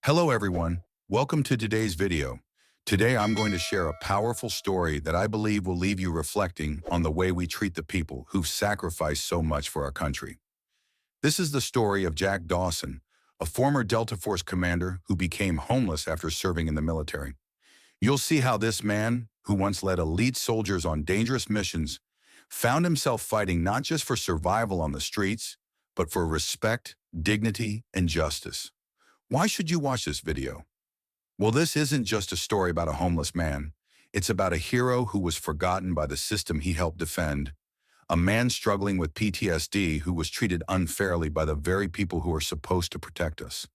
Hello everyone, welcome to today's video. Today I'm going to share a powerful story that I believe will leave you reflecting on the way we treat the people who've sacrificed so much for our country. This is the story of Jack Dawson, a former Delta Force commander who became homeless after serving in the military. You'll see how this man, who once led elite soldiers on dangerous missions, found himself fighting not just for survival on the streets, but for respect, dignity, and justice. Why should you watch this video? Well, this isn't just a story about a homeless man. It's about a hero who was forgotten by the system he helped defend, a man struggling with PTSD who was treated unfairly by the very people who are supposed to protect us.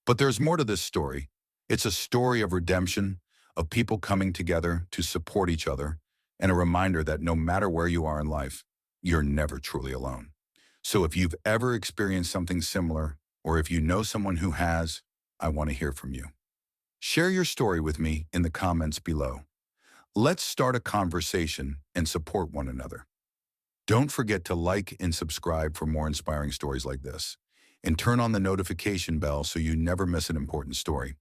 But there's more to this story. It's a story of redemption, of people coming together to support each other, and a reminder that no matter where you are in life, you're never truly alone. So if you've ever experienced something similar, or if you know someone who has, I want to hear from you. Share your story with me in the comments below. Let's start a conversation and support one another. Don't forget to like and subscribe for more inspiring stories like this, and turn on the notification bell so you never miss an important story.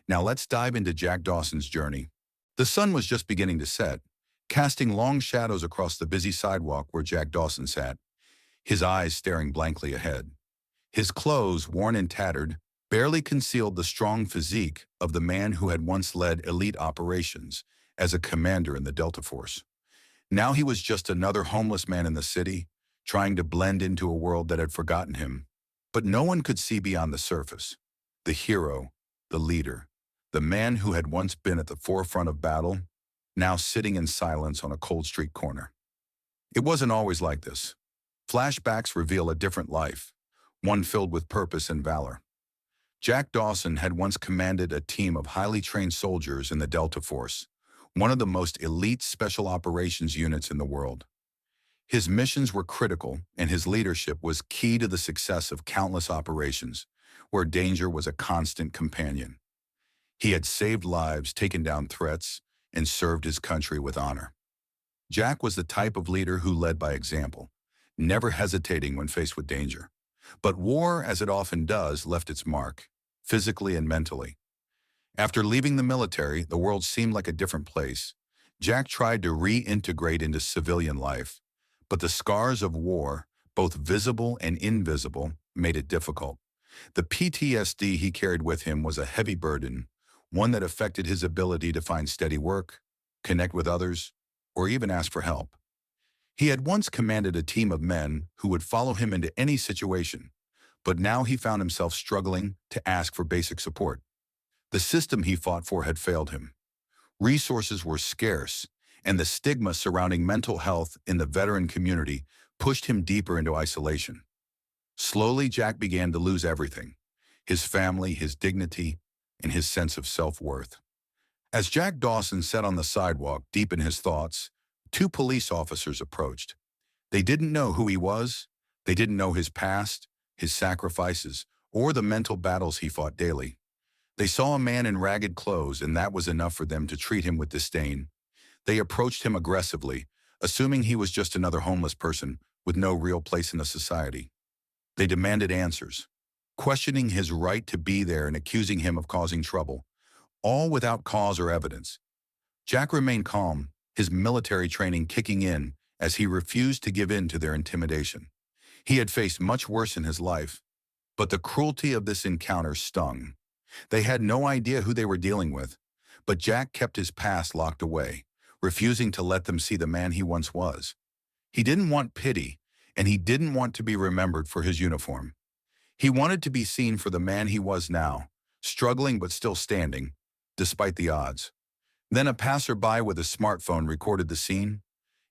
Now let's dive into Jack Dawson's journey. The sun was just beginning to set, casting long shadows across the busy sidewalk where Jack Dawson sat, his eyes staring blankly ahead. His clothes, worn and tattered, barely concealed the strong physique of the man who had once led elite operations as a commander in the Delta Force. Now he was just another homeless man in the city, trying to blend into a world that had forgotten him. But no one could see beyond the surface. The hero, the leader, the man who had once been at the forefront of battle, now sitting in silence on a cold street corner. It wasn't always like this. Flashbacks reveal a different life, one filled with purpose and valor. Jack Dawson had once commanded a team of highly trained soldiers in the Delta Force, one of the most elite special operations units in the world. His missions were critical, and his leadership was key to the success of countless operations, where danger was a constant companion. He had saved lives, taken down threats, and served his country with honor. Jack was the type of leader who led by example, never hesitating when faced with danger. But war, as it often does, left its mark, physically and mentally. After leaving the military, the world seemed like a different place. Jack tried to reintegrate into civilian life, but the scars of war, both visible and invisible, made it difficult. The PTSD he carried with him was a heavy burden, one that affected his ability to find steady work, connect with others, or even ask for help. He had once commanded a team of men who would follow him into any situation, but now he found himself struggling to ask for basic support. The system he fought for had failed him. Resources were scarce, and the stigma surrounding mental health in the veteran community pushed him deeper into isolation. Slowly, Jack began to lose everything: his family, his dignity, and his sense of self-worth. As Jack Dawson sat on the sidewalk, deep in his thoughts, two police officers approached. They didn't know who he was, they didn't know his past, his sacrifices, or the mental battles he fought daily. They saw a man in ragged clothes, and that was enough for them to treat him with disdain. They approached him aggressively, assuming he was just another homeless person with no real place in the society. They demanded answers, questioning his right to be there and accusing him of causing trouble, all without cause or evidence. Jack remained calm, his military training kicking in as he refused to give in to their intimidation. He had faced much worse in his life, but the cruelty of this encounter stung. They had no idea who they were dealing with, but Jack kept his past locked away, refusing to let them see the man he once was. He didn't want pity, and he didn't want to be remembered for his uniform. He wanted to be seen for the man he was now, struggling but still standing, despite the odds. Then a passerby with a smartphone recorded the scene.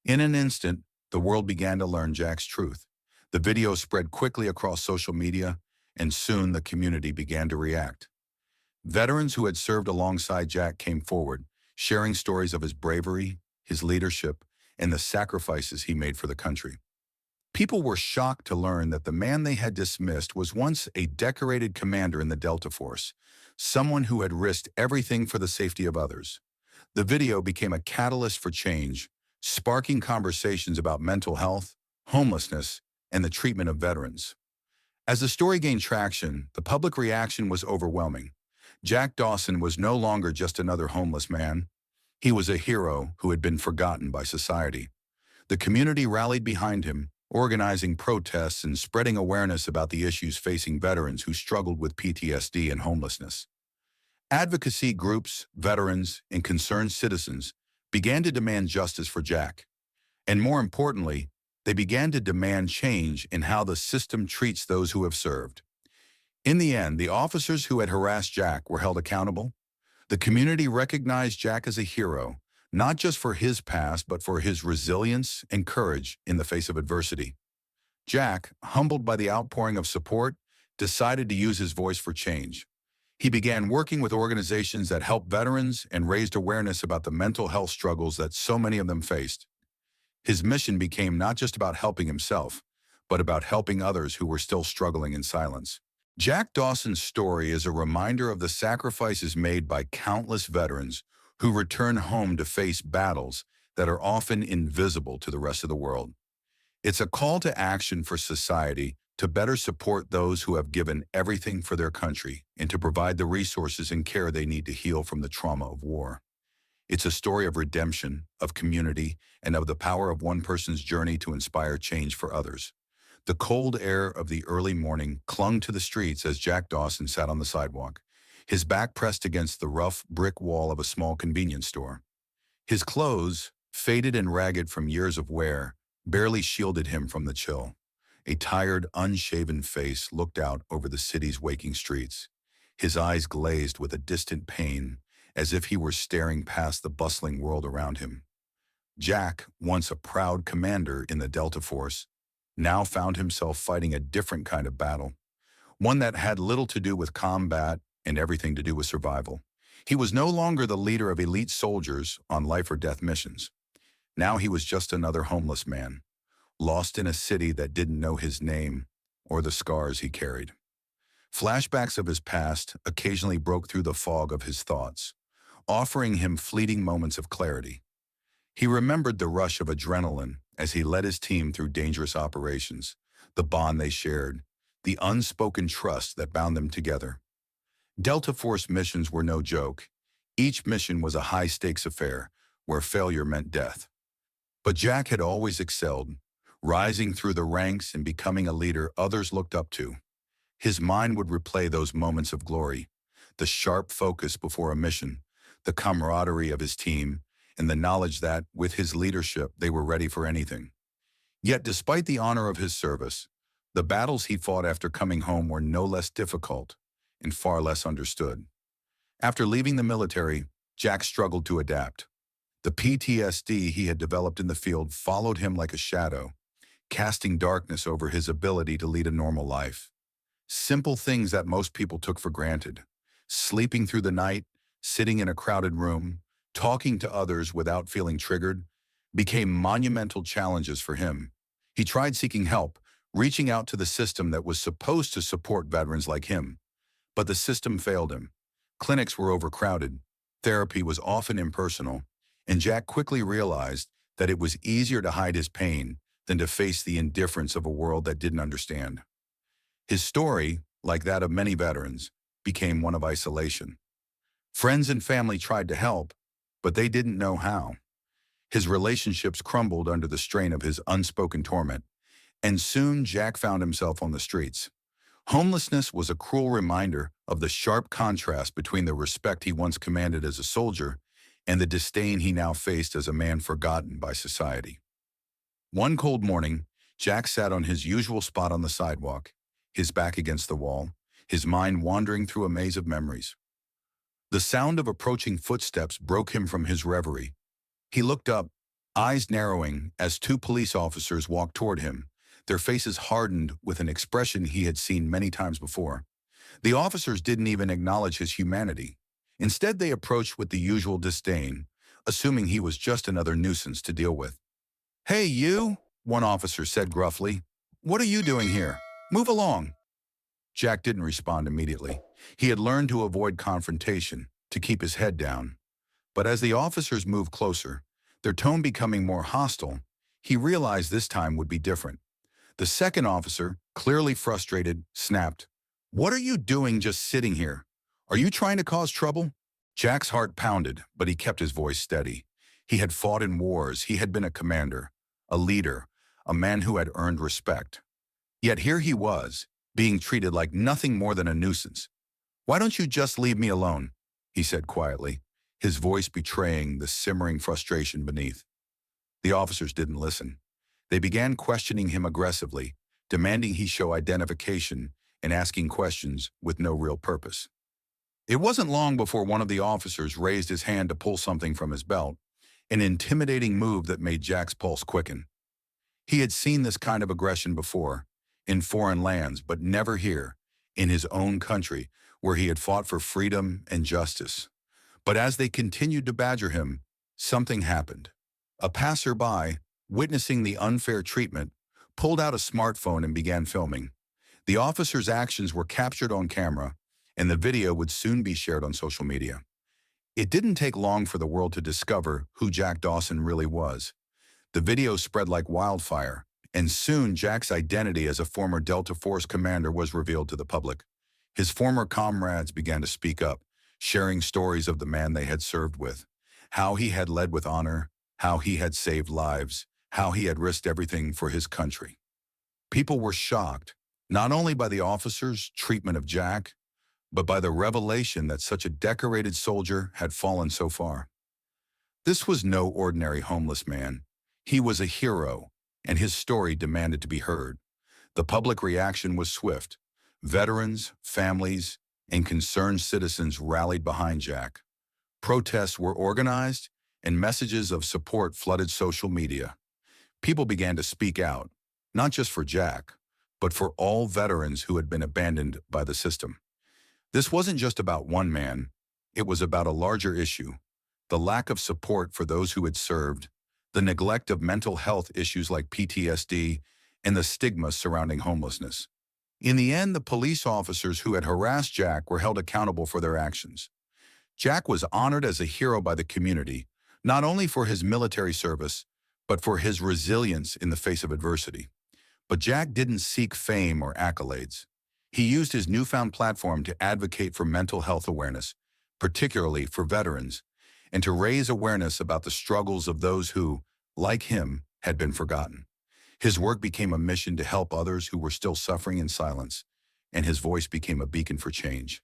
In an instant, the world began to learn Jack's truth. The video spread quickly across social media, and soon the community began to react. Veterans who had served alongside Jack came forward, sharing stories of his bravery, his leadership, and the sacrifices he made for the country. People were shocked to learn that the man they had dismissed was once a decorated commander in the Delta Force, someone who had risked everything for the safety of others. The video became a catalyst for change, sparking conversations about mental health, homelessness, and the treatment of veterans. As the story gained traction, the public reaction was overwhelming. Jack Dawson was no longer just another homeless man. He was a hero who had been forgotten by society. The community rallied behind him, organizing protests and spreading awareness about the issues facing veterans who struggled with PTSD and homelessness. Advocacy groups, veterans, and concerned citizens began to demand justice for Jack. And more importantly, they began to demand change in how the system treats those who have served. In the end, the officers who had harassed Jack were held accountable. The community recognized Jack as a hero, not just for his past, but for his resilience and courage in the face of adversity. Jack, humbled by the outpouring of support, decided to use his voice for change. He began working with organizations that help veterans and raised awareness about the mental health struggles that so many of them faced. His mission became not just about helping himself, but about helping others who were still struggling in silence. Jack Dawson's story is a reminder of the sacrifices made by countless veterans who return home to face battles that are often invisible to the rest of the world. It's a call to action for society to better support those who have given everything for their country and to provide the resources and care they need to heal from the trauma of war. It's a story of redemption, of community, and of the power of one person's journey to inspire change for others. The cold air of the early morning clung to the streets as Jack Dawson sat on the sidewalk, his back pressed against the rough brick wall of a small convenience store. His clothes, faded and ragged from years of wear, barely shielded him from the chill. A tired, unshaven face looked out over the city's waking streets, his eyes glazed with a distant pain, as if he were staring past the bustling world around him. Jack, once a proud commander in the Delta Force, now found himself fighting a different kind of battle, one that had little to do with combat and everything to do with survival. He was no longer the leader of elite soldiers on life-or-death missions. Now he was just another homeless man, lost in a city that didn't know his name or the scars he carried. Flashbacks of his past occasionally broke through the fog of his thoughts, offering him fleeting moments of clarity. He remembered the rush of adrenaline as he led his team through dangerous operations, the bond they shared, the unspoken trust that bound them together. Delta Force missions were no joke. Each mission was a high-stakes affair where failure meant death. But Jack had always excelled, rising through the ranks and becoming a leader others looked up to. His mind would replay those moments of glory, the sharp focus before a mission, the camaraderie of his team, and the knowledge that, with his leadership, they were ready for anything. Yet, despite the honor of his service, the battles he fought after coming home were no less difficult and far less understood. After leaving the military, Jack struggled to adapt. The PTSD he had developed in the field followed him like a shadow, casting darkness over his ability to lead a normal life. Simple things that most people took for granted, sleeping through the night, sitting in a crowded room, talking to others without feeling triggered, became monumental challenges for him. He tried seeking help, reaching out to the system that was supposed to support veterans like him. But the system failed him. Clinics were overcrowded, therapy was often impersonal, and Jack quickly realized that it was easier to hide his pain than to face the indifference of a world that didn't understand. His story, like that of many veterans, became one of isolation. Friends and family tried to help, but they didn't know how. His relationships crumbled under the strain of his unspoken torment, and soon Jack found himself on the streets. Homelessness was a cruel reminder of the sharp contrast between the respect he once commanded as a soldier and the disdain he now faced as a man forgotten by society. One cold morning, Jack sat on his usual spot on the sidewalk, his back against the wall, his mind wandering through a maze of memories. The sound of approaching footsteps broke him from his reverie. He looked up, eyes narrowing, as two police officers walked toward him, their faces hardened with an expression he had seen many times before. The officers didn't even acknowledge his humanity. Instead, they approached with the usual disdain, assuming he was just another nuisance to deal with. "Hey, you," one officer said gruffly. "What are you doing here? Move along." Jack didn't respond immediately. He had learned to avoid confrontation, to keep his head down. But as the officers moved closer, their tone becoming more hostile, he realized this time would be different. The second officer, clearly frustrated, snapped, "What are you doing just sitting here? Are you trying to cause trouble? Jack's heart pounded, but he kept his voice steady. He had fought in wars, he had been a commander, a leader, a man who had earned respect. Yet here he was, being treated like nothing more than a nuisance. "Why don't you just leave me alone?" he said quietly, his voice betraying the simmering frustration beneath. The officers didn't listen. They began questioning him aggressively, demanding he show identification and asking questions with no real purpose. It wasn't long before one of the officers raised his hand to pull something from his belt, an intimidating move that made Jack's pulse quicken. He had seen this kind of aggression before, in foreign lands, but never here, in his own country, where he had fought for freedom and justice. But as they continued to badger him, something happened. A passerby, witnessing the unfair treatment, pulled out a smartphone and began filming. The officer's actions were captured on camera, and the video would soon be shared on social media. It didn't take long for the world to discover who Jack Dawson really was. The video spread like wildfire, and soon Jack's identity as a former Delta Force commander was revealed to the public. His former comrades began to speak up, sharing stories of the man they had served with, how he had led with honor, how he had saved lives, how he had risked everything for his country. People were shocked, not only by the officers' treatment of Jack, but by the revelation that such a decorated soldier had fallen so far. This was no ordinary homeless man. He was a hero, and his story demanded to be heard. The public reaction was swift. Veterans, families, and concerned citizens rallied behind Jack. Protests were organized, and messages of support flooded social media. People began to speak out, not just for Jack, but for all veterans who had been abandoned by the system. This wasn't just about one man, it was about a larger issue: the lack of support for those who had served, the neglect of mental health issues like PTSD, and the stigma surrounding homelessness. In the end, the police officers who had harassed Jack were held accountable for their actions. Jack was honored as a hero by the community, not only for his military service, but for his resilience in the face of adversity. But Jack didn't seek fame or accolades. He used his newfound platform to advocate for mental health awareness, particularly for veterans, and to raise awareness about the struggles of those who, like him, had been forgotten. His work became a mission to help others who were still suffering in silence, and his voice became a beacon for change.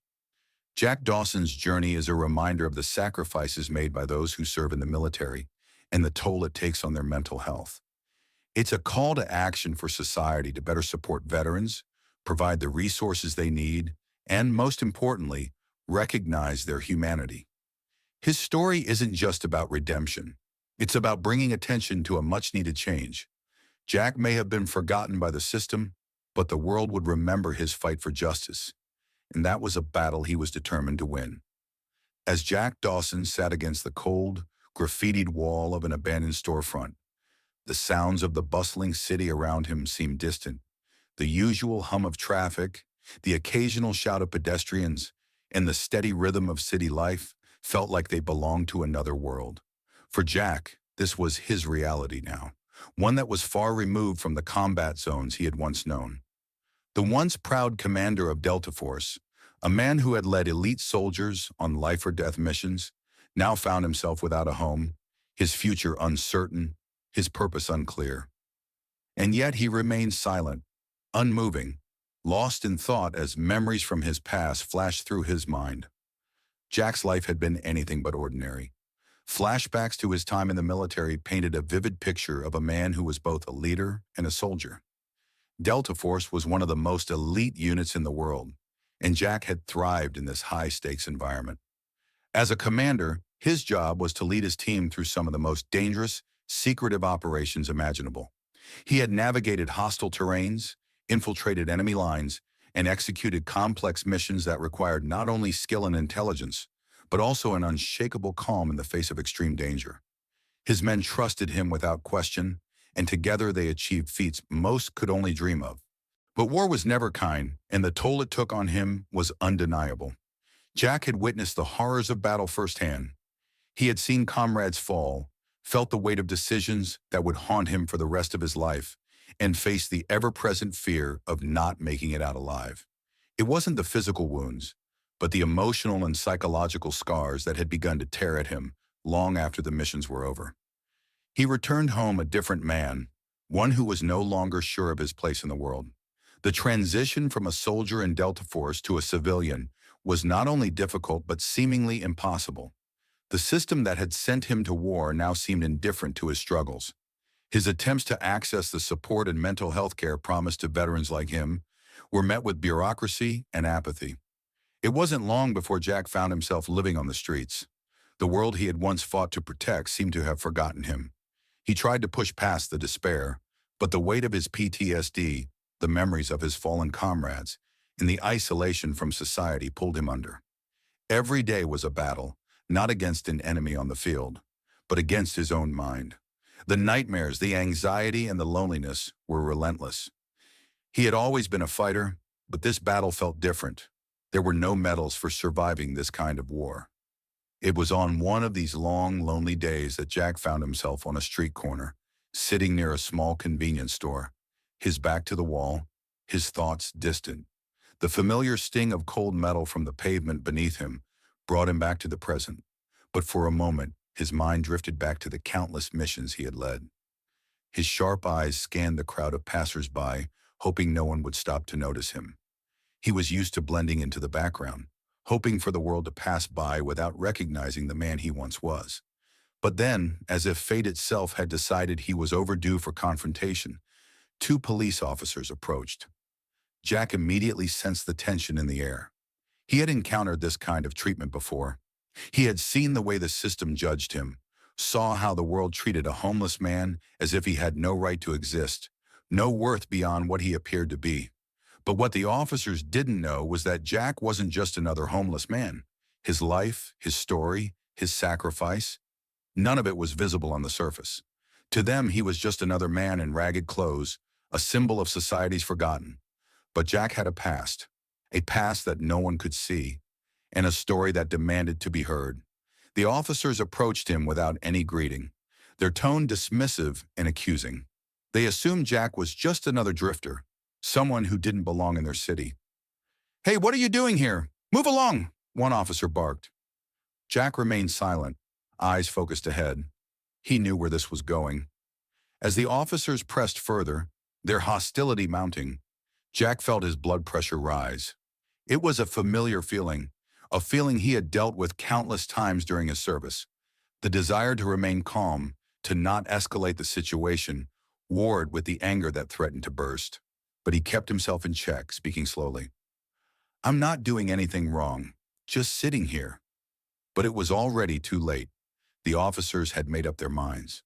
Jack Dawson's journey is a reminder of the sacrifices made by those who serve in the military and the toll it takes on their mental health. It's a call to action for society to better support veterans, provide the resources they need, and most importantly, recognize their humanity. His story isn't just about redemption. It's about bringing attention to a much-needed change. Jack may have been forgotten by the system, but the world would remember his fight for justice, and that was a battle he was determined to win. As Jack Dawson sat against the cold, graffitied wall of an abandoned storefront, the sounds of the bustling city around him seemed distant. The usual hum of traffic, the occasional shout of pedestrians, and the steady rhythm of city life felt like they belonged to another world. For Jack, this was his reality now, one that was far removed from the combat zones he had once known. The once proud commander of Delta Force, a man who had led elite soldiers on life-or-death missions, now found himself without a home, his future uncertain, his purpose unclear. And yet he remained silent, unmoving, lost in thought as memories from his past flashed through his mind. Jack's life had been anything but ordinary. Flashbacks to his time in the military painted a vivid picture of a man who was both a leader and a soldier. Delta Force was one of the most elite units in the world, and Jack had thrived in this high-stakes environment. As a commander, his job was to lead his team through some of the most dangerous, secretive operations imaginable. He had navigated hostile terrains, infiltrated enemy lines, and executed complex missions that required not only skill and intelligence, but also an unshakable calm in the face of extreme danger. His men trusted him without question, and together they achieved feats most could only dream of. But war was never kind, and the toll it took on him was undeniable. Jack had witnessed the horrors of battle firsthand. He had seen comrades fall, felt the weight of decisions that would haunt him for the rest of his life, and faced the ever-present fear of not making it out alive. It wasn't the physical wounds, but the emotional and psychological scars that had begun to tear at him long after the missions were over. He returned home a different man, one who was no longer sure of his place in the world. The transition from a soldier in Delta Force to a civilian was not only difficult but seemingly impossible. The system that had sent him to war now seemed indifferent to his struggles. His attempts to access the support and mental health care promised to veterans like him were met with bureaucracy and apathy. It wasn't long before Jack found himself living on the streets. The world he had once fought to protect seemed to have forgotten him. He tried to push past the despair, but the weight of his PTSD, the memories of his fallen comrades, and the isolation from society pulled him under. Every day was a battle, not against an enemy on the field, but against his own mind. The nightmares, the anxiety, and the loneliness were relentless. He had always been a fighter, but this battle felt different. There were no medals for surviving this kind of war. It was on one of these long, lonely days that Jack found himself on a street corner, sitting near a small convenience store, his back to the wall, his thoughts distant. The familiar sting of cold metal from the pavement beneath him brought him back to the present, but for a moment, his mind drifted back to the countless missions he had led. His sharp eyes scanned the crowd of passers-by, hoping no one would stop to notice him. He was used to blending into the background, hoping for the world to pass by without recognizing the man he once was. But then, as if fate itself had decided he was overdue for confrontation, two police officers approached. Jack immediately sensed the tension in the air. He had encountered this kind of treatment before. He had seen the way the system judged him, saw how the world treated a homeless man as if he had no right to exist, no worth beyond what he appeared to be. But what the officers didn't know was that Jack wasn't just another homeless man. His life, his story, his sacrifice, none of it was visible on the surface. To them, he was just another man in ragged clothes, a symbol of society's forgotten. But Jack had a past that no one could see, and a story that demanded to be heard. The officers approached him without any greeting, their tone dismissive and accusing. They assumed Jack was just another drifter, someone who didn't belong in their city. "Hey, what are you doing here? Move along," one officer barked. Jack remained silent, eyes focused ahead. He knew where this was going. As the officers pressed further, their hostility mounting, Jack felt his blood pressure rise. It was a familiar feeling, a feeling he had dealt with countless times during his service. The desire to remain calm, to not escalate the situation, warred with the anger that threatened to burst. But he kept himself in check, speaking slowly. "I'm not doing anything wrong, just sitting here." But it was already too late. The officers had made up their minds.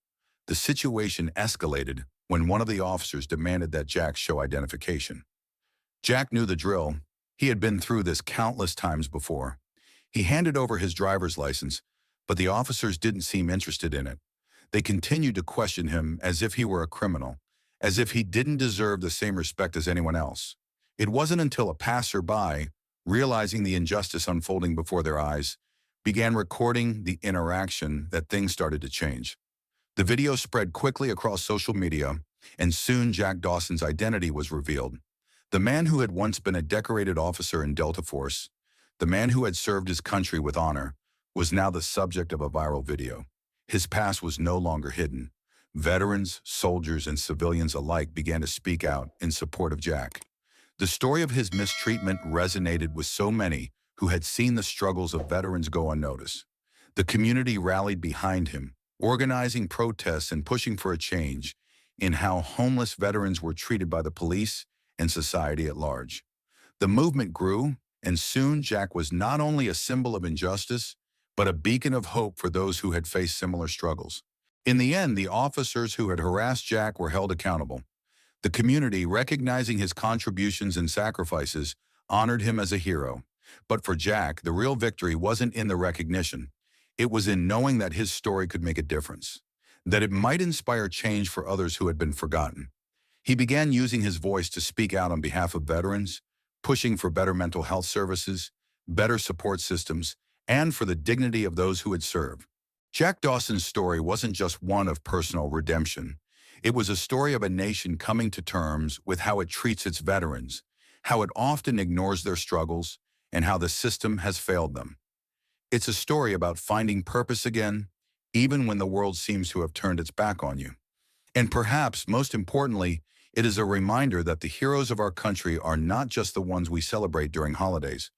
The situation escalated when one of the officers demanded that Jack show identification. Jack knew the drill. He had been through this countless times before. He handed over his driver's license, but the officers didn't seem interested in it. They continued to question him as if he were a criminal, as if he didn't deserve the same respect as anyone else. It wasn't until a passerby, realizing the injustice unfolding before their eyes, began recording the interaction that things started to change. The video spread quickly across social media, and soon Jack Dawson's identity was revealed. The man who had once been a decorated officer in Delta Force, the man who had served his country with honor, was now the subject of a viral video. His past was no longer hidden. Veterans, soldiers, and civilians alike began to speak out in support of Jack. The story of his mistreatment resonated with so many who had seen the struggles of veterans go unnoticed. The community rallied behind him, organizing protests and pushing for a change in how homeless veterans were treated by the police and society at large. The movement grew, and soon Jack was not only a symbol of injustice, but a beacon of hope for those who had faced similar struggles. In the end, the officers who had harassed Jack were held accountable. The community, recognizing his contributions and sacrifices, honored him as a hero. But for Jack, the real victory wasn't in the recognition. It was in knowing that his story could make a difference, that it might inspire change for others who had been forgotten. He began using his voice to speak out on behalf of veterans, pushing for better mental health services, better support systems, and for the dignity of those who had served. Jack Dawson's story wasn't just one of personal redemption. It was a story of a nation coming to terms with how it treats its veterans, how it often ignores their struggles, and how the system has failed them. It's a story about finding purpose again, even when the world seems to have turned its back on you. And perhaps most importantly, it is a reminder that the heroes of our country are not just the ones we celebrate during holidays.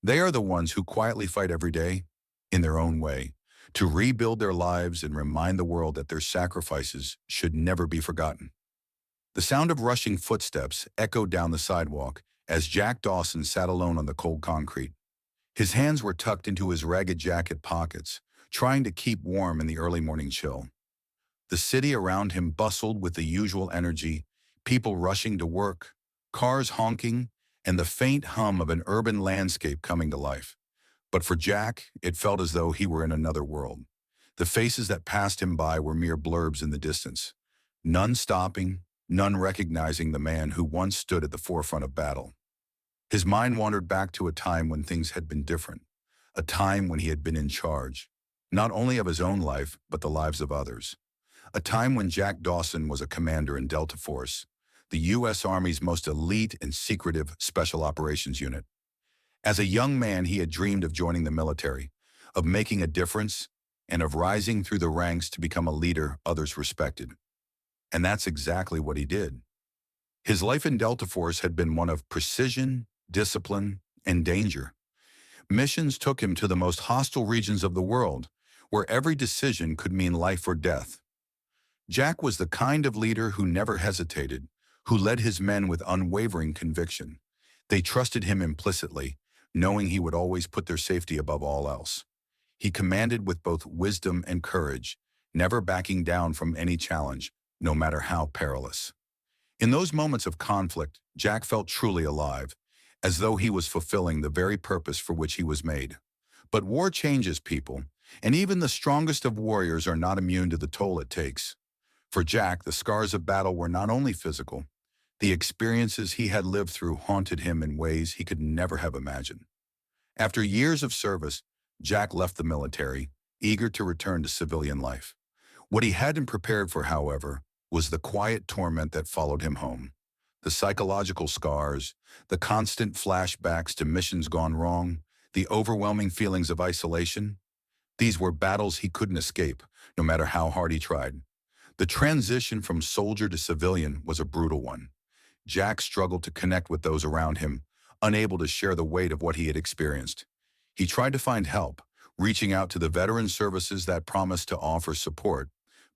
They are the ones who quietly fight every day, in their own way, to rebuild their lives and remind the world that their sacrifices should never be forgotten. The sound of rushing footsteps echoed down the sidewalk as Jack Dawson sat alone on the cold concrete. His hands were tucked into his ragged jacket pockets, trying to keep warm in the early morning chill. The city around him bustled with the usual energy, people rushing to work, cars honking, and the faint hum of an urban landscape coming to life. But for Jack, it felt as though he were in another world. The faces that passed him by were mere blurbs in the distance, none stopping, none recognizing the man who once stood at the forefront of battle. His mind wandered back to a time when things had been different, a time when he had been in charge, not only of his own life, but the lives of others. A time when Jack Dawson was a commander in Delta Force, the U.S. Army's most elite and secretive special operations unit. As a young man, he had dreamed of joining the military, of making a difference, and of rising through the ranks to become a leader others respected. And that's exactly what he did. His life in Delta Force had been one of precision, discipline, and danger. Missions took him to the most hostile regions of the world, where every decision could mean life or death. Jack was the kind of leader who never hesitated, who led his men with unwavering conviction. They trusted him implicitly, knowing he would always put their safety above all else. He commanded with both wisdom and courage, never backing down from any challenge, no matter how perilous. In those moments of conflict, Jack felt truly alive, as though he was fulfilling the very purpose for which he was made. But war changes people, and even the strongest of warriors are not immune to the toll it takes. For Jack, the scars of battle were not only physical. The experiences he had lived through haunted him in ways he could never have imagined. After years of service, Jack left the military, eager to return to civilian life. What he hadn't prepared for, however, was the quiet torment that followed him home. The psychological scars, the constant flashbacks to missions gone wrong, the overwhelming feelings of isolation. These were battles he couldn't escape, no matter how hard he tried. The transition from soldier to civilian was a brutal one. Jack struggled to connect with those around him, unable to share the weight of what he had experienced. He tried to find help, reaching out to the veteran services that promised to offer support,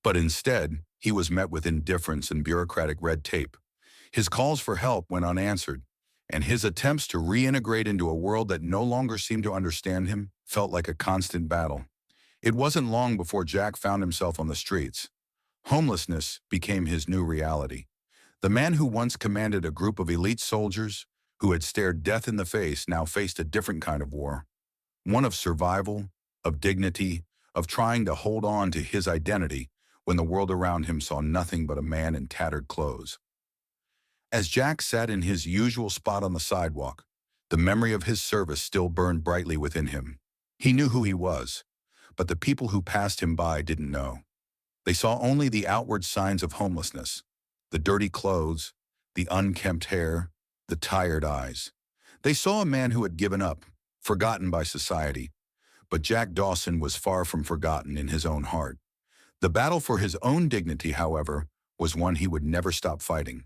but instead, he was met with indifference and bureaucratic red tape. His calls for help went unanswered, and his attempts to reintegrate into a world that no longer seemed to understand him felt like a constant battle. It wasn't long before Jack found himself on the streets. Homelessness became his new reality. The man who once commanded a group of elite soldiers, who had stared death in the face, now faced a different kind of war. One of survival, of dignity, of trying to hold on to his identity when the world around him saw nothing but a man in tattered clothes. As Jack sat in his usual spot on the sidewalk, the memory of his service still burned brightly within him. He knew who he was, but the people who passed him by didn't know. They saw only the outward signs of homelessness, the dirty clothes, the unkempt hair, the tired eyes. They saw a man who had given up, forgotten by society. But Jack Dawson was far from forgotten in his own heart. The battle for his own dignity, however, was one he would never stop fighting.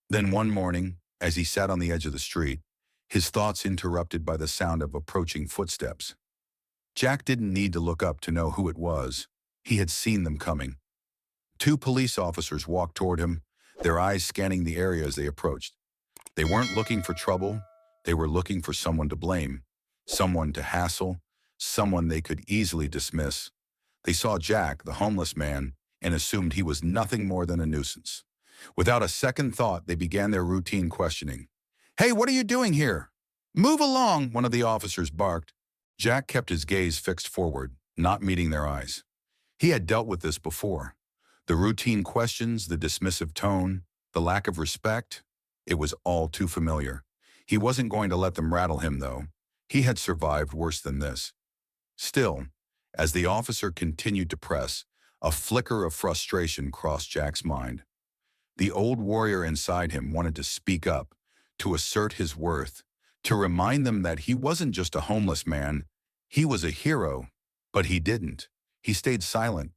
Then one morning, as he sat on the edge of the street, his thoughts interrupted by the sound of approaching footsteps. Jack didn't need to look up to know who it was. He had seen them coming. 2 police officers walked toward him, their eyes scanning the area as they approached. They weren't looking for trouble. They were looking for someone to blame, someone to hassle, someone they could easily dismiss. They saw Jack, the homeless man, and assumed he was nothing more than a nuisance. Without a second thought, they began their routine questioning. "Hey, what are you doing here?" "Move along," one of the officers barked. Jack kept his gaze fixed forward, not meeting their eyes. He had dealt with this before. The routine questions, the dismissive tone, the lack of respect, it was all too familiar. He wasn't going to let them rattle him, though. He had survived worse than this. Still, as the officer continued to press, a flicker of frustration crossed Jack's mind. The old warrior inside him wanted to speak up, to assert his worth, to remind them that he wasn't just a homeless man, he was a hero. But he didn't. He stayed silent,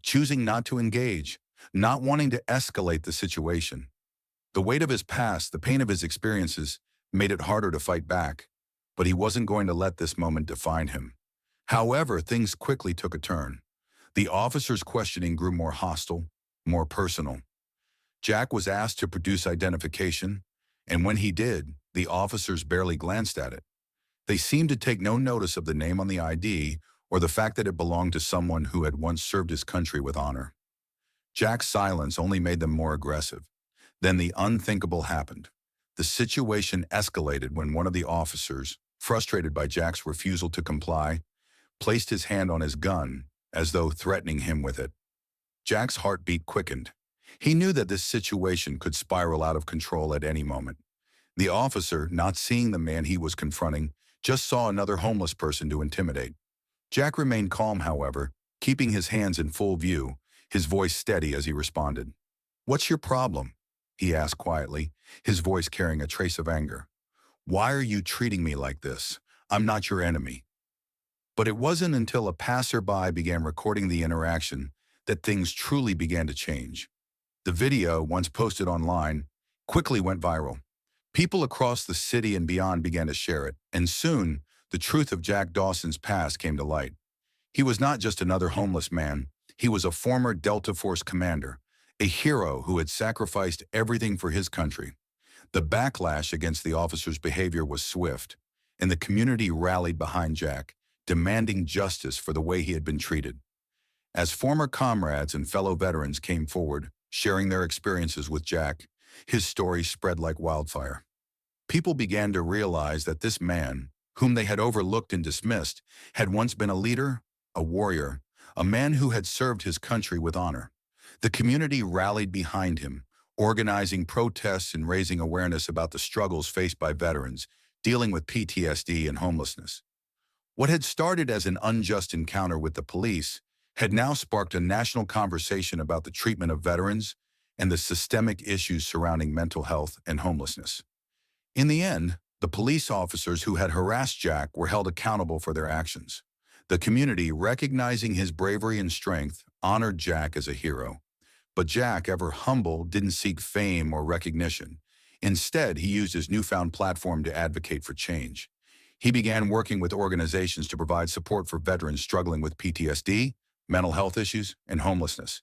choosing not to engage, not wanting to escalate the situation. The weight of his past, the pain of his experiences, made it harder to fight back, but he wasn't going to let this moment define him. However, things quickly took a turn. The officer's questioning grew more hostile, more personal. Jack was asked to produce identification, and when he did, the officers barely glanced at it. They seemed to take no notice of the name on the ID or the fact that it belonged to someone who had once served his country with honor. Jack's silence only made them more aggressive. Then the unthinkable happened. The situation escalated when one of the officers, frustrated by Jack's refusal to comply, placed his hand on his gun as though threatening him with it. Jack's heartbeat quickened. He knew that this situation could spiral out of control at any moment. The officer, not seeing the man he was confronting, just saw another homeless person to intimidate. Jack remained calm, however, keeping his hands in full view, his voice steady as he responded. "What's your problem?" he asked quietly, his voice carrying a trace of anger. "Why are you treating me like this? I'm not your enemy." But it wasn't until a passerby began recording the interaction that things truly began to change. The video, once posted online, quickly went viral. People across the city and beyond began to share it, and soon, the truth of Jack Dawson's past came to light. He was not just another homeless man, he was a former Delta Force commander, a hero who had sacrificed everything for his country. The backlash against the officer's behavior was swift, and the community rallied behind Jack, demanding justice for the way he had been treated. As former comrades and fellow veterans came forward, sharing their experiences with Jack, his story spread like wildfire. People began to realize that this man, whom they had overlooked and dismissed, had once been a leader, a warrior, a man who had served his country with honor. The community rallied behind him, organizing protests and raising awareness about the struggles faced by veterans dealing with PTSD and homelessness. What had started as an unjust encounter with the police had now sparked a national conversation about the treatment of veterans and the systemic issues surrounding mental health and homelessness. In the end, the police officers who had harassed Jack were held accountable for their actions. The community, recognizing his bravery and strength, honored Jack as a hero. But Jack, ever humble, didn't seek fame or recognition. Instead, he used his newfound platform to advocate for change. He began working with organizations to provide support for veterans struggling with PTSD, mental health issues, and homelessness.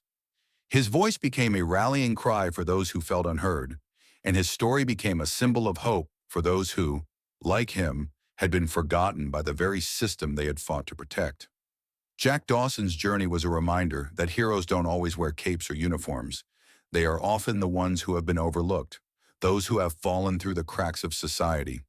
His voice became a rallying cry for those who felt unheard, and his story became a symbol of hope for those who, like him, had been forgotten by the very system they had fought to protect. Jack Dawson's journey was a reminder that heroes don't always wear capes or uniforms. They are often the ones who have been overlooked, those who have fallen through the cracks of society.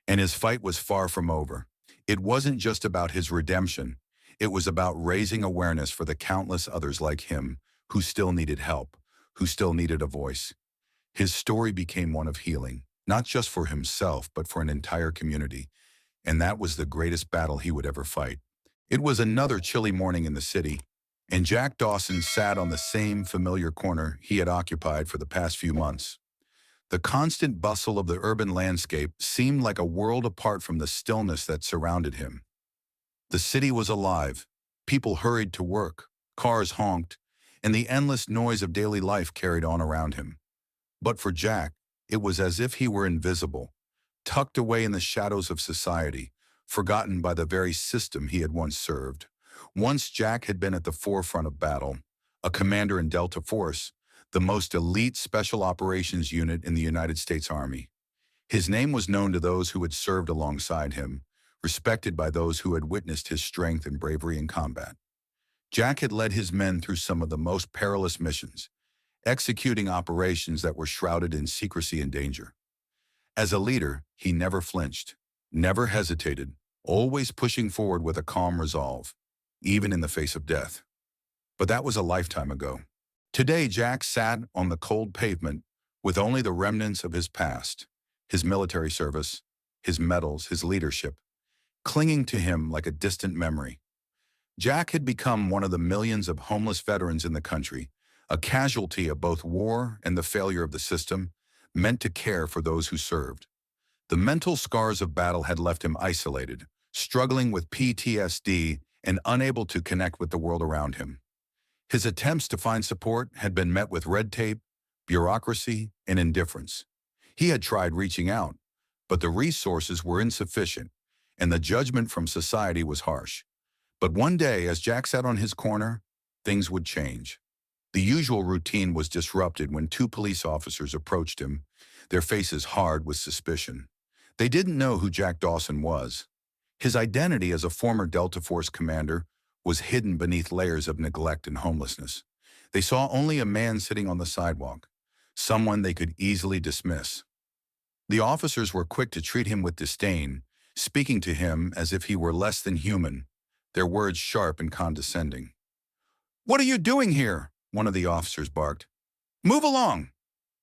And his fight was far from over. It wasn't just about his redemption. It was about raising awareness for the countless others like him who still needed help, who still needed a voice. His story became one of healing, not just for himself, but for an entire community. And that was the greatest battle he would ever fight. It was another chilly morning in the city, and Jack Dawson sat on the same familiar corner he had occupied for the past few months. The constant bustle of the urban landscape seemed like a world apart from the stillness that surrounded him. The city was alive. People hurried to work, cars honked, and the endless noise of daily life carried on around him. But for Jack, it was as if he were invisible, tucked away in the shadows of society, forgotten by the very system he had once served. Once Jack had been at the forefront of battle, a commander in Delta Force, the most elite special operations unit in the United States Army. His name was known to those who had served alongside him, respected by those who had witnessed his strength and bravery in combat. Jack had led his men through some of the most perilous missions, executing operations that were shrouded in secrecy and danger. As a leader, he never flinched, never hesitated, always pushing forward with a calm resolve, even in the face of death. But that was a lifetime ago. Today, Jack sat on the cold pavement with only the remnants of his past, his military service, his medals, his leadership, clinging to him like a distant memory. Jack had become one of the millions of homeless veterans in the country, a casualty of both war and the failure of the system, meant to care for those who served. The mental scars of battle had left him isolated, struggling with PTSD and unable to connect with the world around him. His attempts to find support had been met with red tape, bureaucracy, and indifference. He had tried reaching out, but the resources were insufficient, and the judgment from society was harsh. But one day, as Jack sat on his corner, things would change. The usual routine was disrupted when two police officers approached him, their faces hard with suspicion. They didn't know who Jack Dawson was. His identity as a former Delta Force commander was hidden beneath layers of neglect and homelessness. They saw only a man sitting on the sidewalk, someone they could easily dismiss. The officers were quick to treat him with disdain, speaking to him as if he were less than human, their words sharp and condescending. "What are you doing here?" one of the officers barked. "Move along!"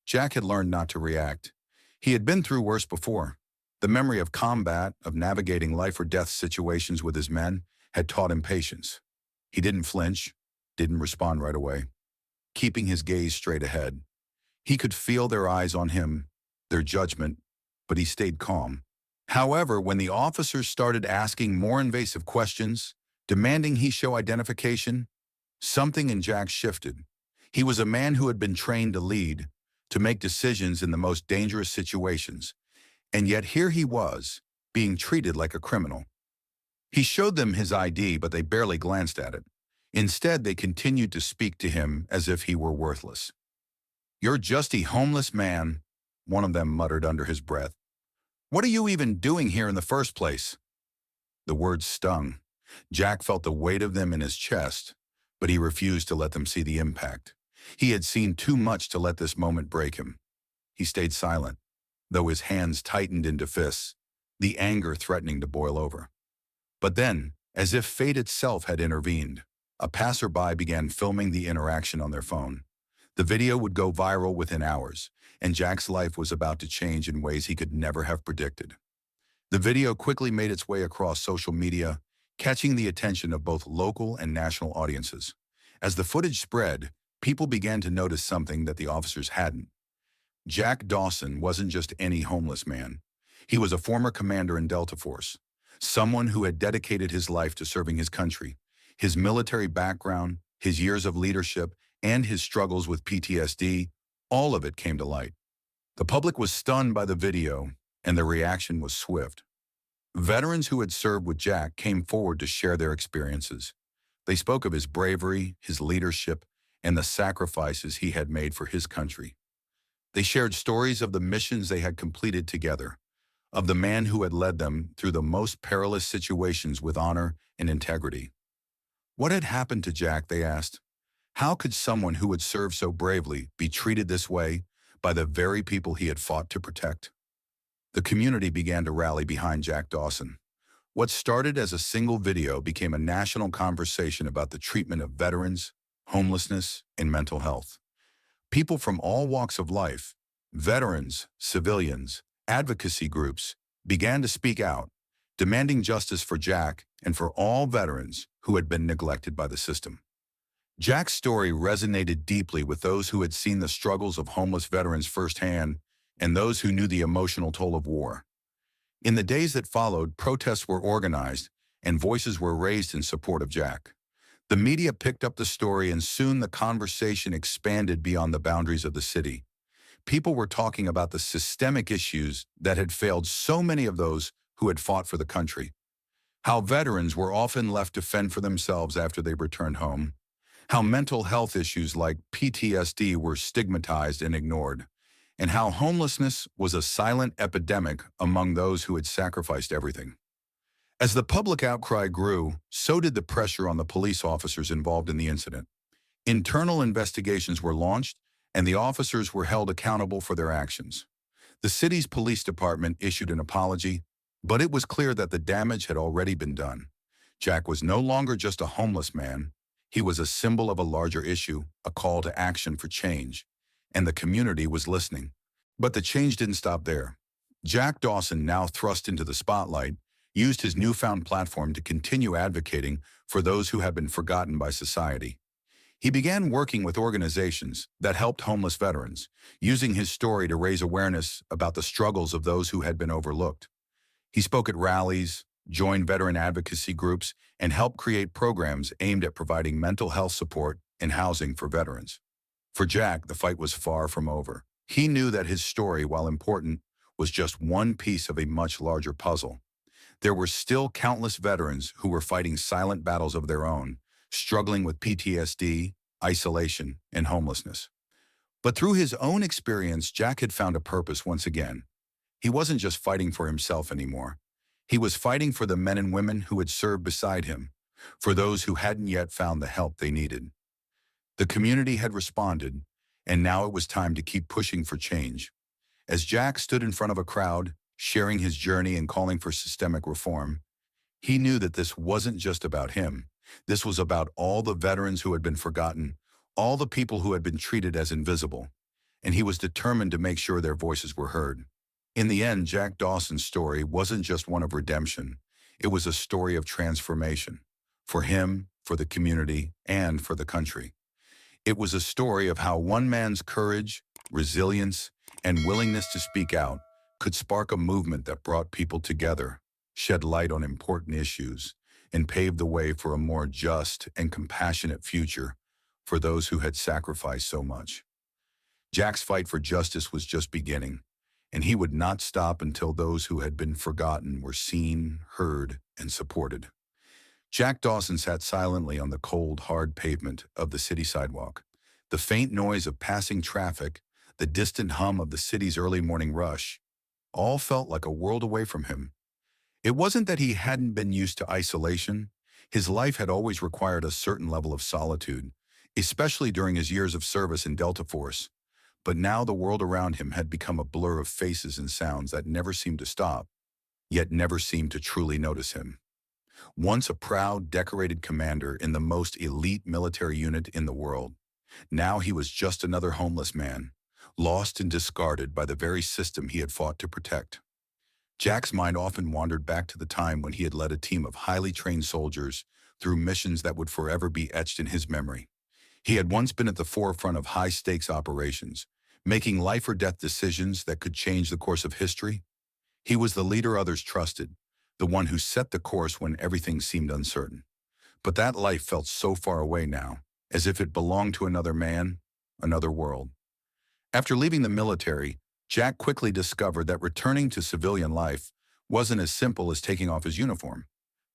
Jack had learned not to react. He had been through worse before. The memory of combat, of navigating life or death situations with his men, had taught him patience. He didn't flinch, didn't respond right away, keeping his gaze straight ahead. He could feel their eyes on him, their judgment, but he stayed calm. However, when the officers started asking more invasive questions, demanding he show identification, something in Jack shifted. He was a man who had been trained to lead, to make decisions in the most dangerous situations, and yet here he was, being treated like a criminal. He showed them his ID, but they barely glanced at it. Instead, they continued to speak to him as if he were worthless. "You're just a homeless man," one of them muttered under his breath. "What are you even doing here in the first place?" The words stung. Jack felt the weight of them in his chest, but he refused to let them see the impact. He had seen too much to let this moment break him. He stayed silent, though his hands tightened into fists, the anger threatening to boil over. But then, as if fate itself had intervened, a passerby began filming the interaction on their phone. The video would go viral within hours, and Jack's life was about to change in ways he could never have predicted. The video quickly made its way across social media, catching the attention of both local and national audiences. As the footage spread, people began to notice something that the officers hadn't. Jack Dawson wasn't just any homeless man. He was a former commander in Delta Force, someone who had dedicated his life to serving his country. His military background, his years of leadership, and his struggles with PTSD, all of it came to light. The public was stunned by the video, and the reaction was swift. Veterans who had served with Jack came forward to share their experiences. They spoke of his bravery, his leadership, and the sacrifices he had made for his country. They shared stories of the missions they had completed together, of the man who had led them through the most perilous situations with honor and integrity. What had happened to Jack, they asked. How could someone who had served so bravely be treated this way by the very people he had fought to protect? The community began to rally behind Jack Dawson. What started as a single video became a national conversation about the treatment of veterans, homelessness, and mental health. People from all walks of life, veterans, civilians, advocacy groups, began to speak out, demanding justice for Jack and for all veterans who had been neglected by the system. Jack's story resonated deeply with those who had seen the struggles of homeless veterans firsthand and those who knew the emotional toll of war. In the days that followed, protests were organized and voices were raised in support of Jack. The media picked up the story, and soon the conversation expanded beyond the boundaries of the city. People were talking about the systemic issues that had failed so many of those who had fought for the country. How veterans were often left to fend for themselves after they returned home. How mental health issues like PTSD were stigmatized and ignored. And how homelessness was a silent epidemic among those who had sacrificed everything. As the public outcry grew, so did the pressure on the police officers involved in the incident. Internal investigations were launched, and the officers were held accountable for their actions. The city's police department issued an apology, but it was clear that the damage had already been done. Jack was no longer just a homeless man. He was a symbol of a larger issue, a call to action for change, and the community was listening. But the change didn't stop there. Jack Dawson, now thrust into the spotlight, used his newfound platform to continue advocating for those who had been forgotten by society. He began working with organizations that helped homeless veterans, using his story to raise awareness about the struggles of those who had been overlooked. He spoke at rallies, joined veteran advocacy groups, and helped create programs aimed at providing mental health support and housing for veterans. For Jack, the fight was far from over. He knew that his story, while important, was just one piece of a much larger puzzle. There were still countless veterans who were fighting silent battles of their own, struggling with PTSD, isolation, and homelessness. But through his own experience, Jack had found a purpose once again. He wasn't just fighting for himself anymore. He was fighting for the men and women who had served beside him, for those who hadn't yet found the help they needed. The community had responded, and now it was time to keep pushing for change. As Jack stood in front of a crowd, sharing his journey and calling for systemic reform, he knew that this wasn't just about him. This was about all the veterans who had been forgotten, all the people who had been treated as invisible, and he was determined to make sure their voices were heard. In the end, Jack Dawson's story wasn't just one of redemption. It was a story of transformation, for him, for the community, and for the country. It was a story of how one man's courage, resilience, and willingness to speak out could spark a movement that brought people together, shed light on important issues, and paved the way for a more just and compassionate future for those who had sacrificed so much. Jack's fight for justice was just beginning, and he would not stop until those who had been forgotten were seen, heard, and supported. Jack Dawson sat silently on the cold, hard pavement of the city sidewalk. The faint noise of passing traffic, the distant hum of the city's early morning rush, all felt like a world away from him. It wasn't that he hadn't been used to isolation. His life had always required a certain level of solitude, especially during his years of service in Delta Force. But now the world around him had become a blur of faces and sounds that never seemed to stop, yet never seemed to truly notice him. Once a proud, decorated commander in the most elite military unit in the world, now he was just another homeless man, lost and discarded by the very system he had fought to protect. Jack's mind often wandered back to the time when he had led a team of highly trained soldiers through missions that would forever be etched in his memory. He had once been at the forefront of high-stakes operations, making life-or-death decisions that could change the course of history. He was the leader others trusted, the one who set the course when everything seemed uncertain. But that life felt so far away now, as if it belonged to another man, another world. After leaving the military, Jack quickly discovered that returning to civilian life wasn't as simple as taking off his uniform.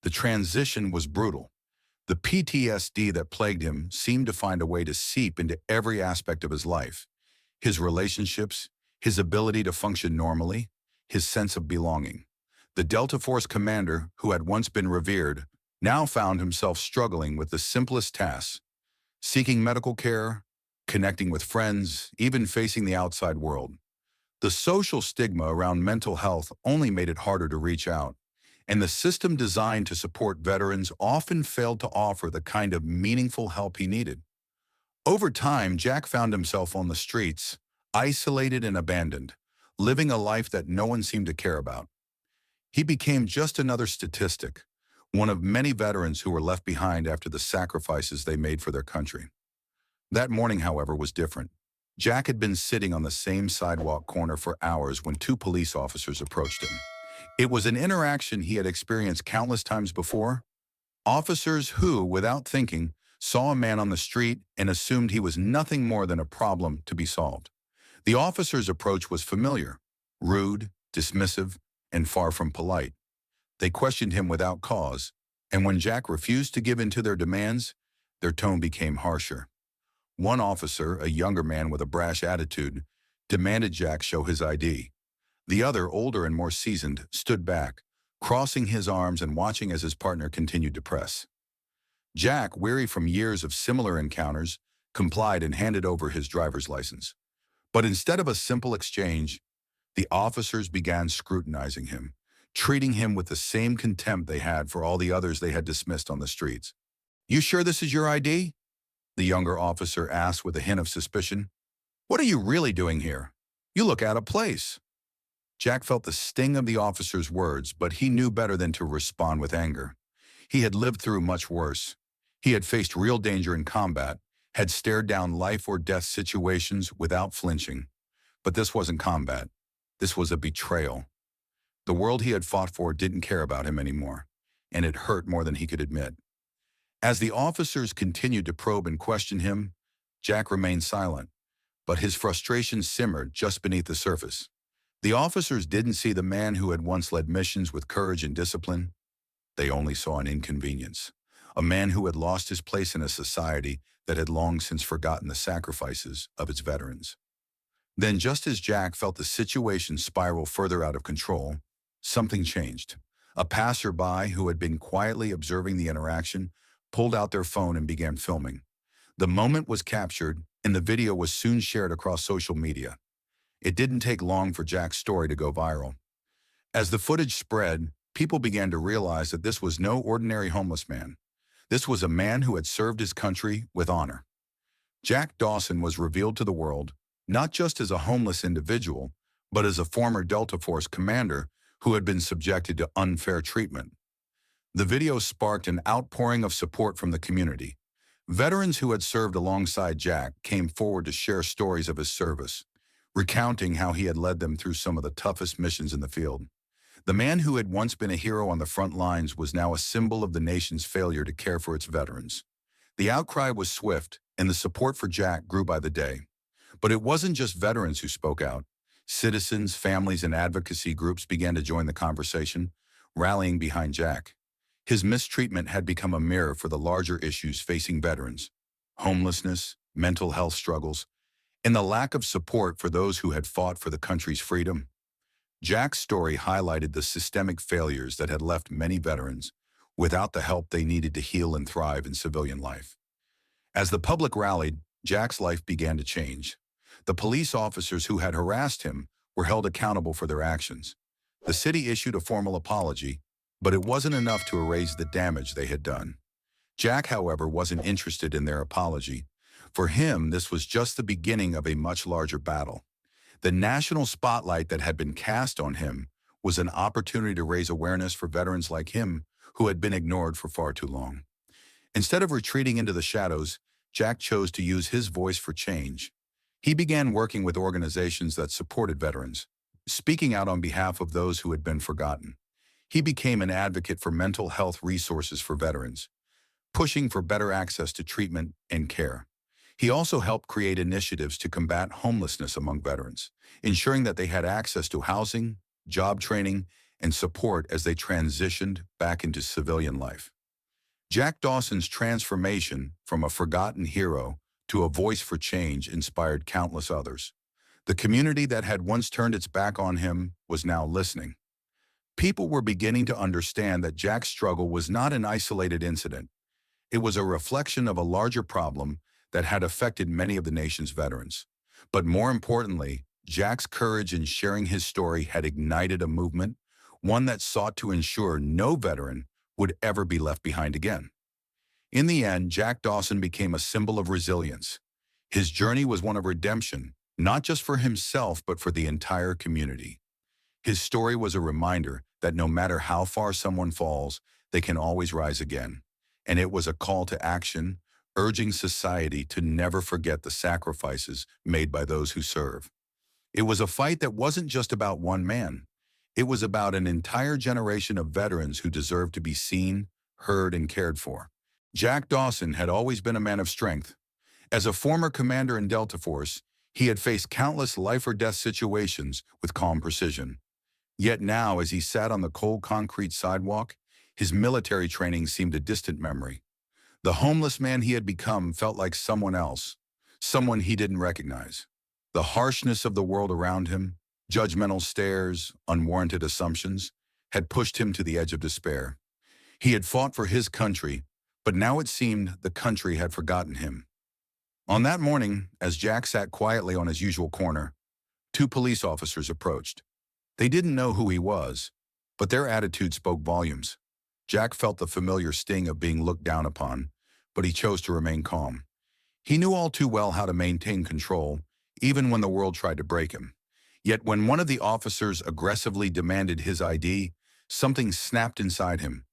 The transition was brutal. The PTSD that plagued him seemed to find a way to seep into every aspect of his life. His relationships, his ability to function normally, his sense of belonging. The Delta Force commander, who had once been revered, now found himself struggling with the simplest tasks, seeking medical care, connecting with friends, even facing the outside world. The social stigma around mental health only made it harder to reach out, and the system designed to support veterans often failed to offer the kind of meaningful help he needed. Over time, Jack found himself on the streets, isolated and abandoned, living a life that no one seemed to care about. He became just another statistic, one of many veterans who were left behind after the sacrifices they made for their country. That morning, however, was different. Jack had been sitting on the same sidewalk corner for hours when two police officers approached him. It was an interaction he had experienced countless times before. Officers who, without thinking, saw a man on the street and assumed he was nothing more than a problem to be solved. The officer's approach was familiar, rude, dismissive, and far from polite. They questioned him without cause, and when Jack refused to give in to their demands, their tone became harsher. One officer, a younger man with a brash attitude, demanded Jack show his ID. The other, older and more seasoned, stood back, crossing his arms and watching as his partner continued to press. Jack, weary from years of similar encounters, complied and handed over his driver's license. But instead of a simple exchange, the officers began scrutinizing him, treating him with the same contempt they had for all the others they had dismissed on the streets. "You sure this is your ID?" the younger officer asked with a hint of suspicion. "What are you really doing here? You look out of place." Jack felt the sting of the officer's words, but he knew better than to respond with anger. He had lived through much worse. He had faced real danger in combat, had stared down life or death situations without flinching. But this wasn't combat. This was a betrayal. The world he had fought for didn't care about him anymore, and it hurt more than he could admit. As the officers continued to probe and question him, Jack remained silent, but his frustration simmered just beneath the surface. The officers didn't see the man who had once led missions with courage and discipline. They only saw an inconvenience, a man who had lost his place in a society that had long since forgotten the sacrifices of its veterans. Then, just as Jack felt the situation spiral further out of control, something changed. A passerby who had been quietly observing the interaction pulled out their phone and began filming. The moment was captured, and the video was soon shared across social media. It didn't take long for Jack's story to go viral. As the footage spread, people began to realize that this was no ordinary homeless man. This was a man who had served his country with honor. Jack Dawson was revealed to the world, not just as a homeless individual, but as a former Delta Force commander who had been subjected to unfair treatment. The video sparked an outpouring of support from the community. Veterans who had served alongside Jack came forward to share stories of his service, recounting how he had led them through some of the toughest missions in the field. The man who had once been a hero on the front lines was now a symbol of the nation's failure to care for its veterans. The outcry was swift, and the support for Jack grew by the day. But it wasn't just veterans who spoke out. Citizens, families, and advocacy groups began to join the conversation, rallying behind Jack. His mistreatment had become a mirror for the larger issues facing veterans: homelessness, mental health struggles, and the lack of support for those who had fought for the country's freedom. Jack's story highlighted the systemic failures that had left many veterans without the help they needed to heal and thrive in civilian life. As the public rallied, Jack's life began to change. The police officers who had harassed him were held accountable for their actions. The city issued a formal apology, but it wasn't enough to erase the damage they had done. Jack, however, wasn't interested in their apology. For him, this was just the beginning of a much larger battle. The national spotlight that had been cast on him was an opportunity to raise awareness for veterans like him who had been ignored for far too long. Instead of retreating into the shadows, Jack chose to use his voice for change. He began working with organizations that supported veterans, speaking out on behalf of those who had been forgotten. He became an advocate for mental health resources for veterans, pushing for better access to treatment and care. He also helped create initiatives to combat homelessness among veterans, ensuring that they had access to housing, job training, and support as they transitioned back into civilian life. Jack Dawson's transformation from a forgotten hero to a voice for change inspired countless others. The community that had once turned its back on him was now listening. People were beginning to understand that Jack's struggle was not an isolated incident. It was a reflection of a larger problem that had affected many of the nation's veterans. But more importantly, Jack's courage in sharing his story had ignited a movement, one that sought to ensure no veteran would ever be left behind again. In the end, Jack Dawson became a symbol of resilience. His journey was one of redemption, not just for himself, but for the entire community. His story was a reminder that no matter how far someone falls, they can always rise again. And it was a call to action, urging society to never forget the sacrifices made by those who serve. It was a fight that wasn't just about one man. It was about an entire generation of veterans who deserved to be seen, heard, and cared for. Jack Dawson had always been a man of strength. As a former commander in Delta Force, he had faced countless life-or-death situations with calm precision. Yet now, as he sat on the cold concrete sidewalk, his military training seemed a distant memory. The homeless man he had become felt like someone else, someone he didn't recognize. The harshness of the world around him, judgmental stares, unwarranted assumptions, had pushed him to the edge of despair. He had fought for his country, but now it seemed the country had forgotten him. On that morning, as Jack sat quietly on his usual corner, two police officers approached. They didn't know who he was, but their attitude spoke volumes. Jack felt the familiar sting of being looked down upon, but he chose to remain calm. He knew all too well how to maintain control, even when the world tried to break him. Yet when one of the officers aggressively demanded his ID, something snapped inside him.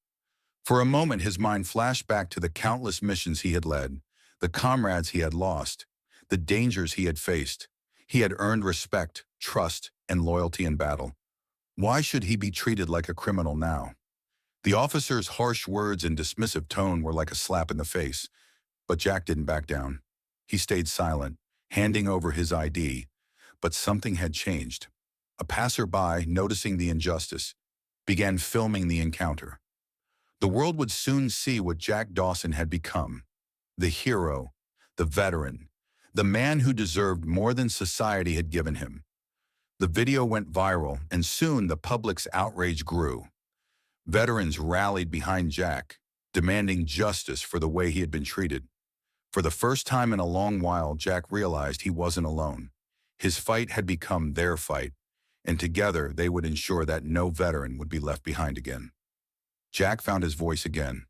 For a moment, his mind flashed back to the countless missions he had led, the comrades he had lost, the dangers he had faced. He had earned respect, trust, and loyalty in battle. Why should he be treated like a criminal now? The officer's harsh words and dismissive tone were like a slap in the face, but Jack didn't back down. He stayed silent, handing over his ID, but something had changed. A passerby, noticing the injustice, began filming the encounter. The world would soon see what Jack Dawson had become: the hero, the veteran, the man who deserved more than society had given him. The video went viral, and soon the public's outrage grew. Veterans rallied behind Jack, demanding justice for the way he had been treated. For the first time in a long while, Jack realized he wasn't alone. His fight had become their fight, and together they would ensure that no veteran would be left behind again. Jack found his voice again,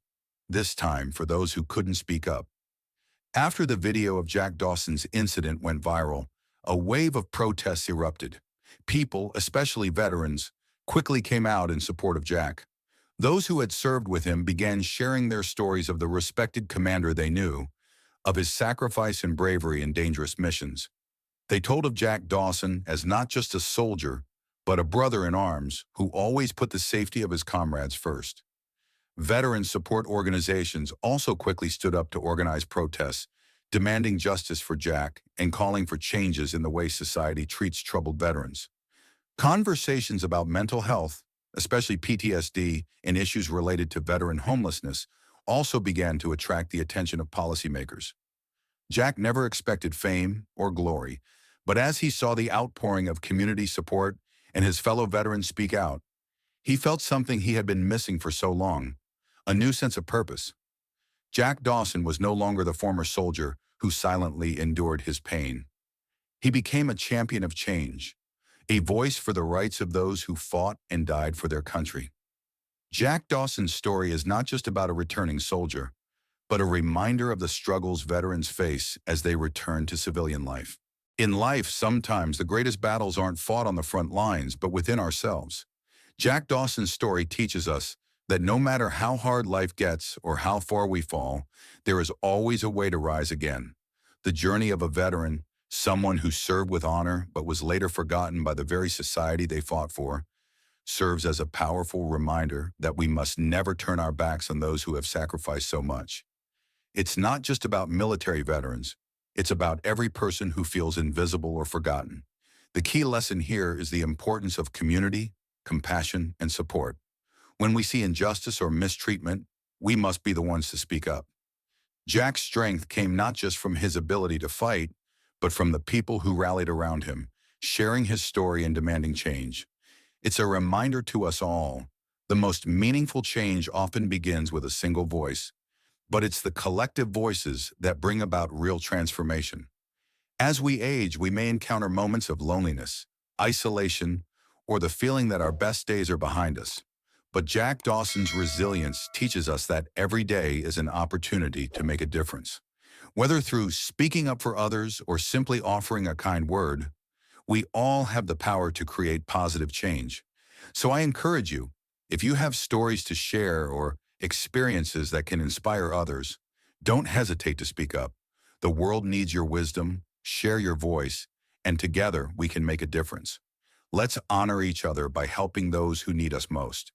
this time for those who couldn't speak up. After the video of Jack Dawson's incident went viral, a wave of protests erupted. People, especially veterans, quickly came out in support of Jack. Those who had served with him began sharing their stories of the respected commander they knew, of his sacrifice and bravery in dangerous missions. They told of Jack Dawson as not just a soldier, but a brother in arms who always put the safety of his comrades first. Veteran support organizations also quickly stood up to organize protests, demanding justice for Jack and calling for changes in the way society treats troubled veterans. Conversations about mental health, especially PTSD and issues related to veteran homelessness, also began to attract the attention of policymakers. Jack never expected fame or glory, but as he saw the outpouring of community support and his fellow veterans speak out, he felt something he had been missing for so long: a new sense of purpose. Jack Dawson was no longer the former soldier who silently endured his pain. He became a champion of change, a voice for the rights of those who fought and died for their country. Jack Dawson's story is not just about a returning soldier, but a reminder of the struggles veterans face as they return to civilian life. In life, sometimes the greatest battles aren't fought on the front lines, but within ourselves. Jack Dawson's story teaches us that no matter how hard life gets or how far we fall, there is always a way to rise again. The journey of a veteran, someone who served with honor but was later forgotten by the very society they fought for, serves as a powerful reminder that we must never turn our backs on those who have sacrificed so much. It's not just about military veterans. It's about every person who feels invisible or forgotten. The key lesson here is the importance of community, compassion, and support. When we see injustice or mistreatment, we must be the ones to speak up. Jack's strength came not just from his ability to fight, but from the people who rallied around him, sharing his story and demanding change. It's a reminder to us all: the most meaningful change often begins with a single voice, but it's the collective voices that bring about real transformation. As we age, we may encounter moments of loneliness, isolation, or the feeling that our best days are behind us. But Jack Dawson's resilience teaches us that every day is an opportunity to make a difference. Whether through speaking up for others or simply offering a kind word, we all have the power to create positive change. So I encourage you, if you have stories to share or experiences that can inspire others, don't hesitate to speak up. The world needs your wisdom, share your voice, and together we can make a difference. Let's honor each other by helping those who need us most.